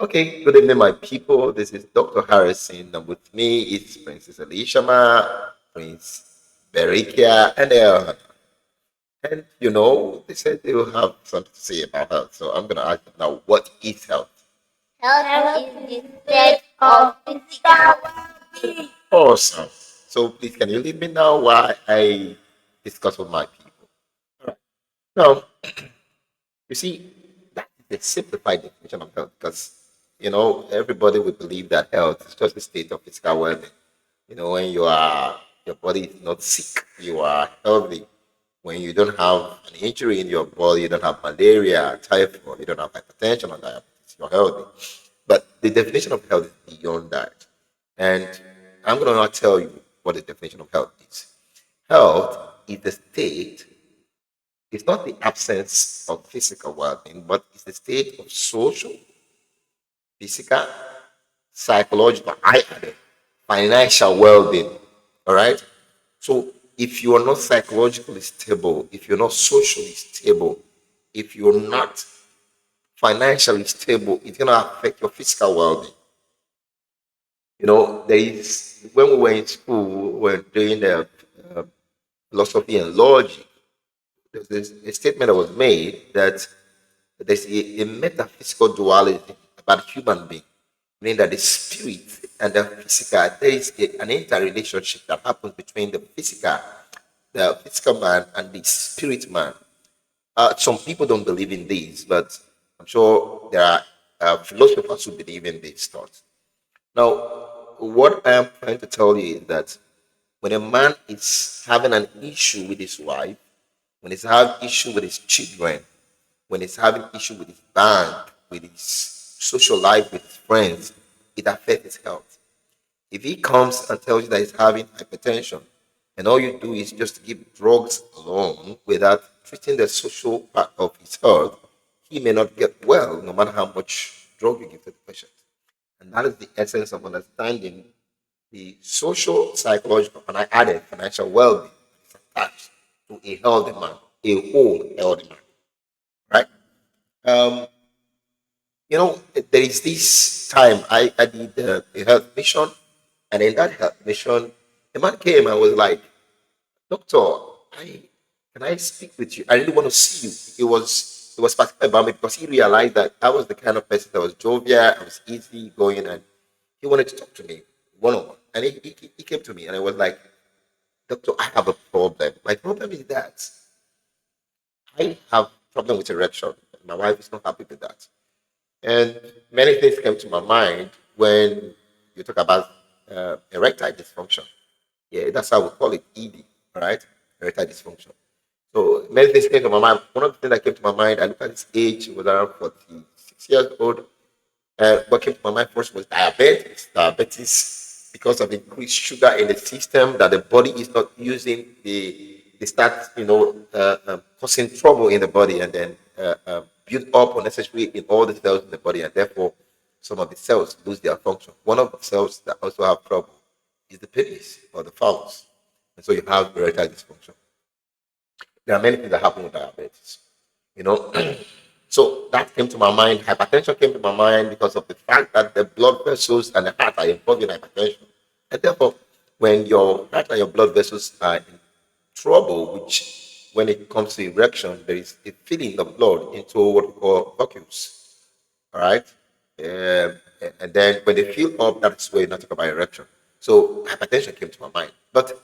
Okay, good evening, my people. This is Dr. Harrison, and with me is Princess Elishama, Prince Berikia, and they said they will have something to say about health. So I'm gonna ask them now, what is health? Health is the state of physical well-being. Awesome. So please, can you leave me now while I discuss with my people? All right. Now, you see, that is a simplified definition of health because everybody would believe that health is just a state of physical well-being. When your body is not sick, you are healthy. When you don't have an injury in your body, you don't have malaria, typhoid, you don't have hypertension or diabetes, you're healthy. But the definition of health is beyond that. And I'm going to now tell you what the definition of health is. Health is the state, it's not the absence of physical well-being, but it's the state of social, physical, psychological, I added, financial well-being. All right. So if you are not psychologically stable, if you're not socially stable, if you're not financially stable, it's gonna affect your physical well-being. There is when we were in school, we were doing the philosophy and logic. There's a statement that was made that there's a metaphysical duality about human being, meaning that the spirit and the physical, there is an interrelationship that happens between the physical man and the spirit man. Some people don't believe in these, but I'm sure there are philosophers who believe in these thoughts. Now, what I am trying to tell you is that when a man is having an issue with his wife, when he's having issue with his children, when he's having issue with his bank, with his social life, with his friends, it affects his health. If he comes and tells you that he's having hypertension, and all you do is just give drugs alone without treating the social part of his health, he may not get well no matter how much drug you give to the patient. And that is the essence of understanding the social, psychological, and I added financial well being is attached to a healthy man, a whole healthy man, right? Um, there is this time I did a health mission, and in that health mission, the man came and was like, Doctor, I can I speak with you? I really want to see you. It was particular about me because he realized that I was the kind of person that was jovial, I was easy going, and he wanted to talk to me one on one. And he came to me and I was like, Doctor, I have a problem. My problem is that I have problem with erection. My wife is not happy with that. And many things came to my mind when you talk about erectile dysfunction. Yeah, that's how we call it ED, all right? Erectile dysfunction. So many things came to my mind. One of the things that came to my mind, I looked at his age, he was around 46 years old. And what came to my mind first was diabetes. Diabetes, because of increased sugar in the system that the body is not using, they start, causing trouble in the body and then build up unnecessarily in all the cells in the body, and therefore some of the cells lose their function. One of the cells that also have trouble is the penis or the phallus, and so you have erectile dysfunction. There are many things that happen with diabetes, you know. So that came to my mind. Hypertension came to my mind because of the fact that the blood vessels and the heart are involved in hypertension. And therefore, when your heart and your blood vessels are in trouble, which when it comes to erection, there is a filling of blood into what we call vacuoles. All right. And then when they fill up, that's where you not talk about erection. So hypertension came to my mind. But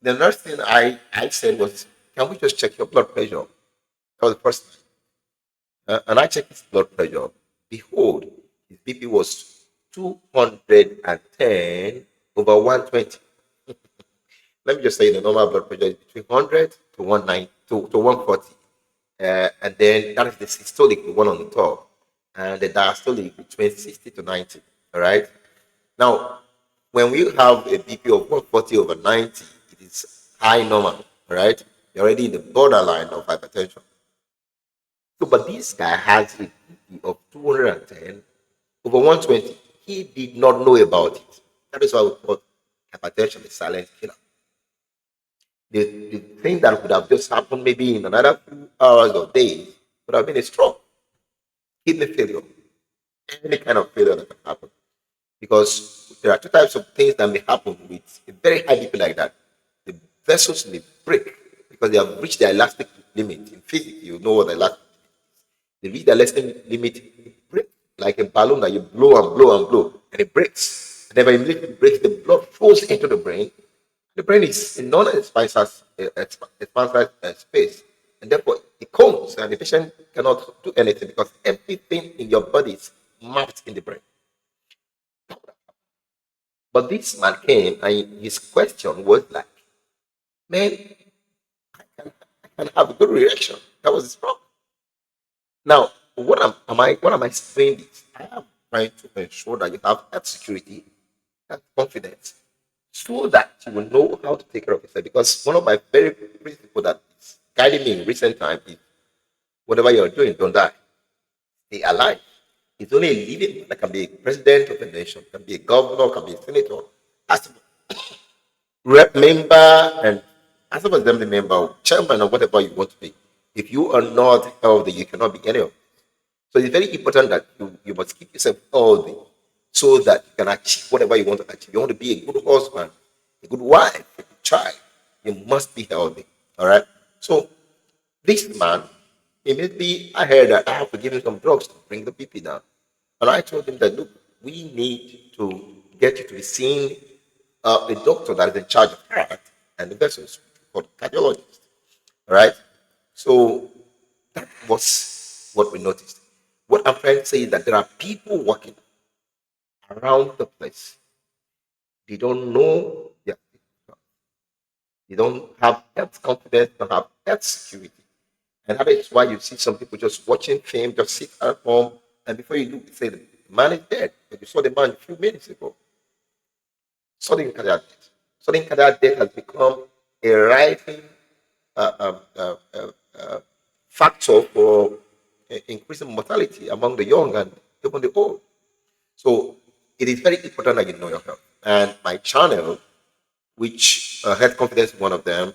the next thing I said was, can we just check your blood pressure? That was the first thing. And I checked his blood pressure. Behold, his BP was 210 over 120. Let me just say the normal blood pressure is between 100 to 190 to 140. And then that is the systolic, the one on the top. And the diastolic between 60 to 90. All right. Now, when we have a BP of 140 over 90, it is high normal. All right. You're already in the borderline of hypertension. So, but this guy has a BP of 210 over 120. He did not know about it. That is why we call hypertension a silent killer. The thing that would have just happened maybe in another few hours or days would have been a stroke, kidney failure. any kind of failure that can happen. Because there are two types of things that may happen with a very high BP like that. The vessels may break because they have reached their elastic limit. In physics, you know what the elastic they reach the elastic limit, it breaks like a balloon that you blow and blow and blow, and it breaks. And then when it breaks, the blood flows into the brain. The brain is a non-expansive space, and therefore it comes, and the patient cannot do anything because everything in your body is mapped in the brain. But this man came, and his question was like, "Man, I can have a good reaction." That was his problem. Now, what am I saying this? I am trying to ensure that you have health security and confidence so that you will know how to take care of yourself. Because one of my very principles that is guiding me in recent time is whatever you're doing, don't die. Stay alive. It's only a living that can be a president of a nation, can be a governor, can be a senator, as rep member, and as an assembly member, chairman, or whatever you want to be. If you are not healthy, you cannot be any of it. So it's very important that you must keep yourself healthy so that you can achieve whatever you want to achieve. You want to be a good husband, a good wife, a good child. You must be healthy. All right. So this man, immediately I heard that I have to give him some drugs to bring the BP down. And I told him that look, we need to get you to be seeing a doctor that is in charge of heart and the vessels called cardiologist. All right. So that was what we noticed. What I'm trying to say is that there are people walking around the place. They don't know their they don't have health confidence, don't have health security. And that is why you see some people just watching film, just sit at home, and before you look, you say the man is dead. But you saw the man a few minutes ago. Sudden cardiac death. Sudden cardiac death has become a rising uh, um, uh, uh, uh, factor for increasing mortality among the young and even the old. So it is very important that you know your health. And my channel, which Health Confidence is one of them,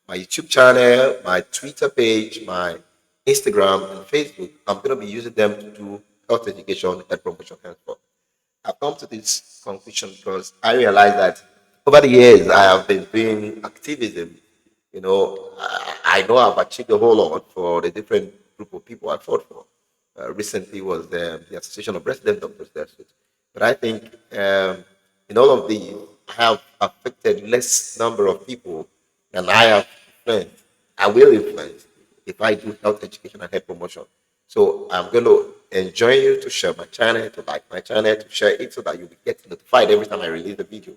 my YouTube channel, my Twitter page, my Instagram, and Facebook, I'm going to be using them to do health education and promotion henceforth. I've come to this conclusion because I realize that over the years I have been doing activism. I know I've achieved a whole lot for the different group of people I fought for. Recently was the Association of Resident Doctors. But I think in all of these, I have affected less number of people than I have influenced. I will influence if I do health education and health promotion. So I'm going to enjoin you to share my channel, to like my channel, to share it so that you'll be getting notified every time I release a video.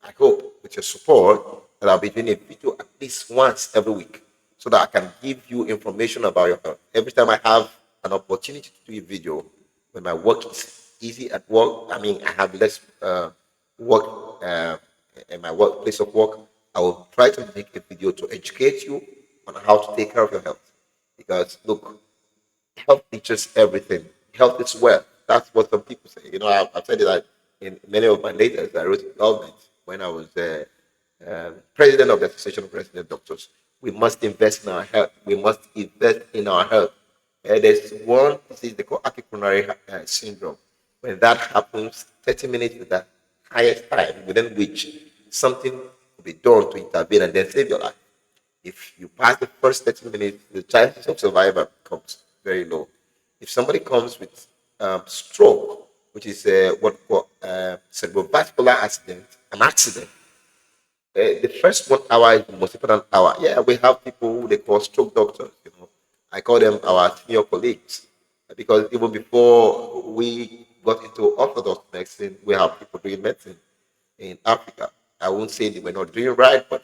I hope with your support that I'll be doing a video at least once every week so that I can give you information about your health. Every time I have an opportunity to do a video, when my work is easy at work, I mean, I have less work in my workplace of work, I will try to make a video to educate you on how to take care of your health. Because look, health teaches everything. Health is wealth. That's what some people say. I've said it like in many of my letters I wrote to government when I was president of the Association of Resident Doctors. We must invest in our health. We must invest in our health. There's one disease they call acute coronary syndrome. When that happens, 30 minutes is the highest time within which something will be done to intervene and then save your life. If you pass the first 30 minutes, the chances of survival becomes very low. If somebody comes with stroke, which is what we call cerebrovascular accident, an accident, the first 1 hour is the most important hour. Yeah, we have people who they call stroke doctors. I call them our senior colleagues because even before we got into orthodox medicine, we have people doing medicine in Africa. I won't say they were not doing right, but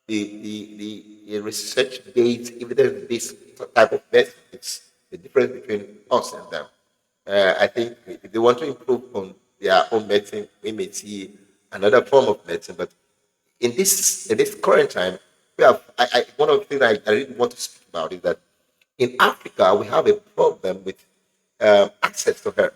the research-based, evidence-based type of medicine, it's the difference between us and them. I think if they want to improve on their own medicine, we may see another form of medicine. But in this current time, we have one of the things I really want to speak about is that in Africa we have a problem with access to health.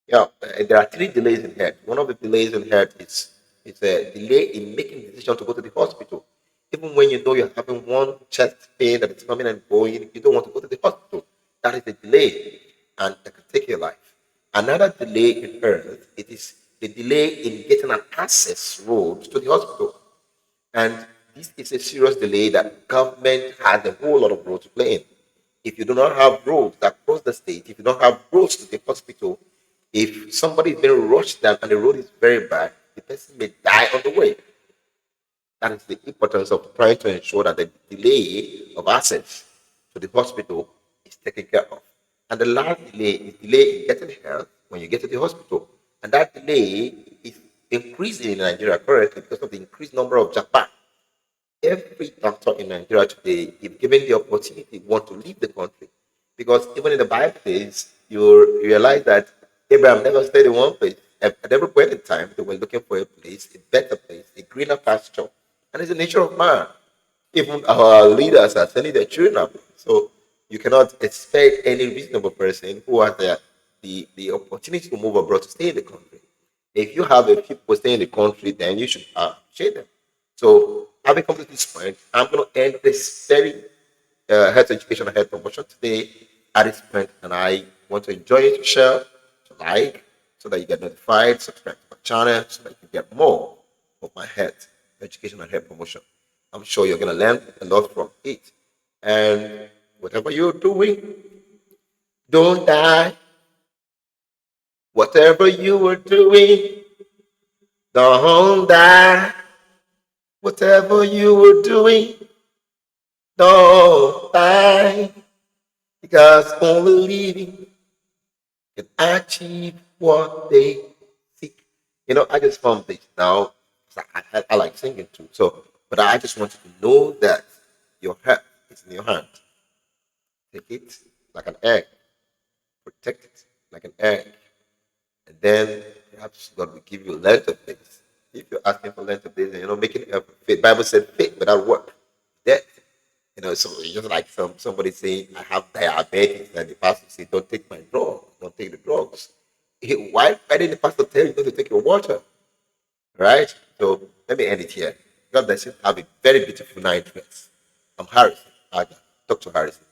Yeah, there are three delays in health. One of the delays in health is a delay in making the decision to go to the hospital. Even when you know you're having one chest pain that is coming and going, you don't want to go to the hospital. That is a delay, and it can take your life. Another delay in earth, it is the delay in getting an access road to the hospital. And this is a serious delay that government has a whole lot of role to play in. If you do not have roads that cross the state, if you don't have roads to the hospital, if somebody is being rushed down and the road is very bad, the person may die on the way. That is the importance of trying to ensure that the delay of access to the hospital is taken care of. And the last delay is delay in getting help when you get to the hospital. And that delay is increasing in Nigeria currently because of the increased number of Japan. Every doctor in Nigeria today, if given the opportunity, want to leave the country. Because even in the Bible days, you realize that Abraham never stayed in one place. At every point in time, they were looking for a place, a better place, a greener pasture. And it's the nature of man. Even our leaders are sending their children up. So you cannot expect any reasonable person who has the opportunity to move abroad to stay in the country. If you have a few people staying in the country, then you should appreciate them. So, having come to this point, I'm going to end this very health education and health promotion today at this point, and I want to enjoy you to share, to like, so that you get notified, subscribe to my channel, so that you can get more of my health education and health promotion. I'm sure you're going to learn a lot from it. And whatever you're doing, don't die. Whatever you were doing, don't die. Whatever you were doing, don't die. Because only living can achieve what they seek. I just found this now. 'Cause I like singing too. So, but I just want you to know that your heart is in your hand. Take it like an egg, protect it like an egg, and then perhaps God will give you length of days. If you're asking for length of days and you're not making it faith, Bible said faith without work, death. So it's just like somebody saying, I have diabetes, and the pastor says, don't take my drug, don't take the drugs. Why didn't the pastor tell you not to take your water? Right? So let me end it here. God bless you. Have a very beautiful night, friends. I'm Harrison, Dr. Harrison.